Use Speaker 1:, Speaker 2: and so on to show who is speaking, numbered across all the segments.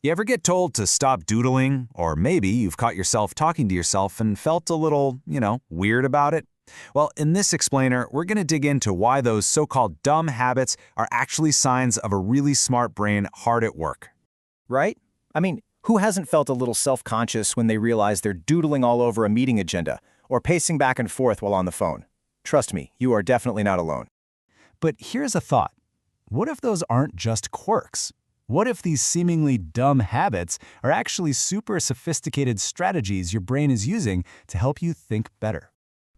Speaker 1: You ever get told to stop doodling, or maybe you've caught yourself talking to yourself and felt a little, weird about it? Well, in this explainer, we're going to dig into why those so-called dumb habits are actually signs of a really smart brain hard at work.
Speaker 2: Right? I mean, who hasn't felt a little self-conscious when they realize they're doodling all over a meeting agenda or pacing back and forth while on the phone? Trust me, you are definitely not alone.
Speaker 1: But here's a thought. What if those aren't just quirks? What if these seemingly dumb habits are actually super sophisticated strategies your brain is using to help you think better?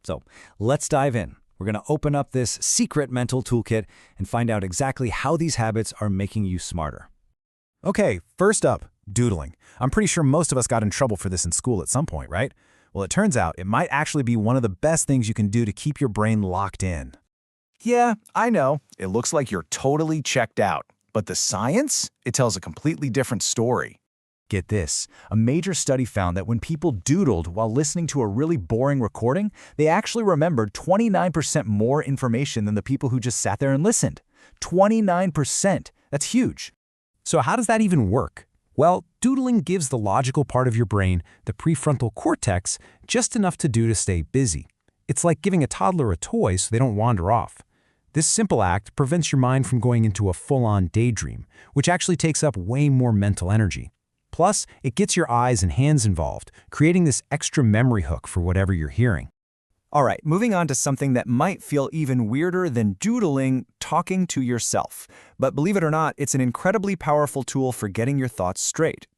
Speaker 1: So let's dive in. We're going to open up this secret mental toolkit and find out exactly how these habits are making you smarter. Okay, first up, doodling. I'm pretty sure most of us got in trouble for this in school at some point, right? Well, it turns out it might actually be one of the best things you can do to keep your brain locked in.
Speaker 3: Yeah, I know. It looks like you're totally checked out. But the science? It tells a completely different story.
Speaker 1: Get this, a major study found that when people doodled while listening to a really boring recording, they actually remembered 29% more information than the people who just sat there and listened. 29%! That's huge. So how does that even work? Well, doodling gives the logical part of your brain, the prefrontal cortex, just enough to do to stay busy. It's like giving a toddler a toy so they don't wander off. This simple act prevents your mind from going into a full-on daydream, which actually takes up way more mental energy. Plus, it gets your eyes and hands involved, creating this extra memory hook for whatever you're hearing.
Speaker 2: All right, moving on to something that might feel even weirder than doodling, talking to yourself. But believe it or not, it's an incredibly powerful tool for getting your thoughts straight.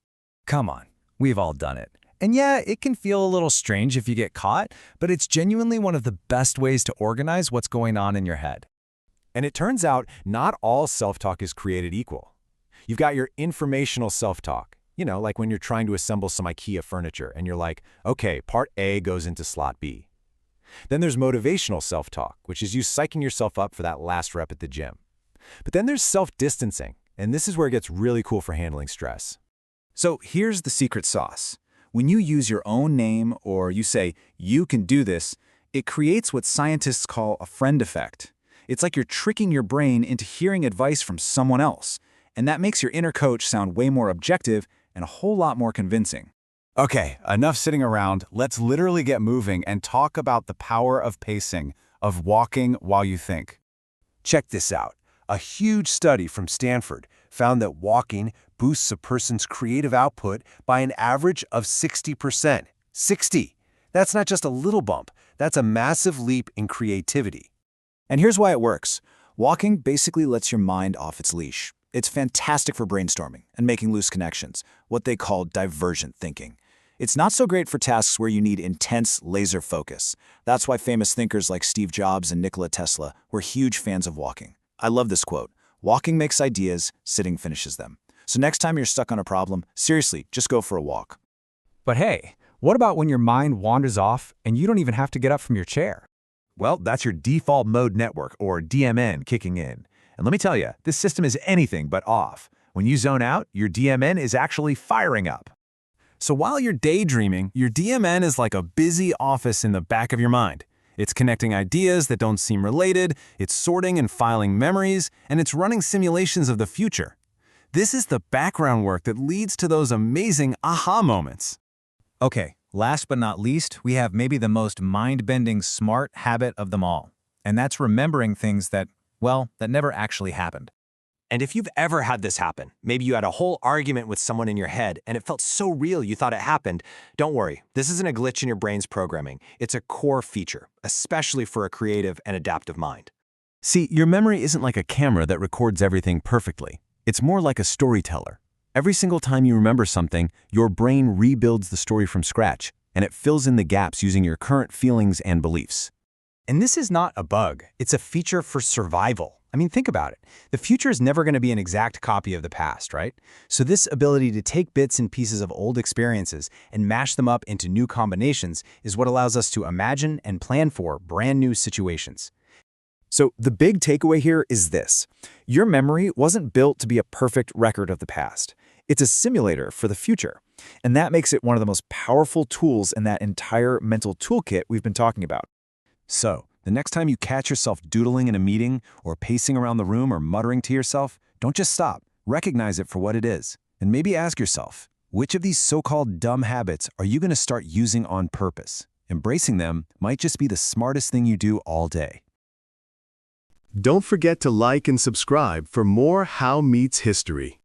Speaker 1: Come on, we've all done it. And yeah, it can feel a little strange if you get caught, but it's genuinely one of the best ways to organize what's going on in your head. And it turns out not all self-talk is created equal. You've got your informational self-talk. Like when you're trying to assemble some IKEA furniture and you're like, okay, part A goes into slot B. Then there's motivational self-talk, which is you psyching yourself up for that last rep at the gym. But then there's self-distancing, and this is where it gets really cool for handling stress.
Speaker 3: So here's the secret sauce. When you use your own name or you say, you can do this, it creates what scientists call a friend effect. It's like you're tricking your brain into hearing advice from someone else, and that makes your inner coach sound way more objective and a whole lot more convincing.
Speaker 1: Okay, enough sitting around. Let's literally get moving and talk about the power of pacing, of walking while you think. Check this out. A huge study from Stanford found that walking boosts a person's creative output by an average of 60%. 60! That's not just a little bump. That's a massive leap in creativity.
Speaker 3: And here's why it works. Walking basically lets your mind off its leash. It's fantastic for brainstorming and making loose connections, what they call divergent thinking. It's not so great for tasks where you need intense laser focus. That's why famous thinkers like Steve Jobs and Nikola Tesla were huge fans of walking. I love this quote, "Walking makes ideas, sitting finishes them." So next time you're stuck on a problem, seriously, just go for a walk.
Speaker 1: But hey, what about when your mind wanders off and you don't even have to get up from your chair? Well, that's your default mode network, or DMN, kicking in. And let me tell you, this system is anything but off. When you zone out, your DMN is actually firing up. So while you're daydreaming, your DMN is like a busy office in the back of your mind. It's connecting ideas that don't seem related, it's sorting and filing memories, and it's running simulations of the future. This is the background work that leads to those amazing aha moments.
Speaker 2: Okay, last but not least, we have maybe the most mind-bending smart habit of them all. And that's remembering things that never actually happened.
Speaker 4: And if you've ever had this happen, maybe you had a whole argument with someone in your head and it felt so real you thought it happened, don't worry. This isn't a glitch in your brain's programming. It's a core feature, especially for a creative and adaptive mind.
Speaker 1: See, your memory isn't like a camera that records everything perfectly. It's more like a storyteller. Every single time you remember something, your brain rebuilds the story from scratch, and it fills in the gaps using your current feelings and beliefs.
Speaker 2: And this is not a bug. It's a feature for survival. I mean, think about it. The future is never going to be an exact copy of the past, right? So this ability to take bits and pieces of old experiences and mash them up into new combinations is what allows us to imagine and plan for brand new situations.
Speaker 3: So the big takeaway here is this. Your memory wasn't built to be a perfect record of the past. It's a simulator for the future. And that makes it one of the most powerful tools in that entire mental toolkit we've been talking about.
Speaker 1: So, the next time you catch yourself doodling in a meeting or pacing around the room or muttering to yourself, don't just stop. Recognize it for what it is.
Speaker 2: And maybe ask yourself, which of these so-called dumb habits are you going to start using on purpose? Embracing them might just be the smartest thing you do all day.
Speaker 5: Don't forget to like and subscribe for more How Meets History.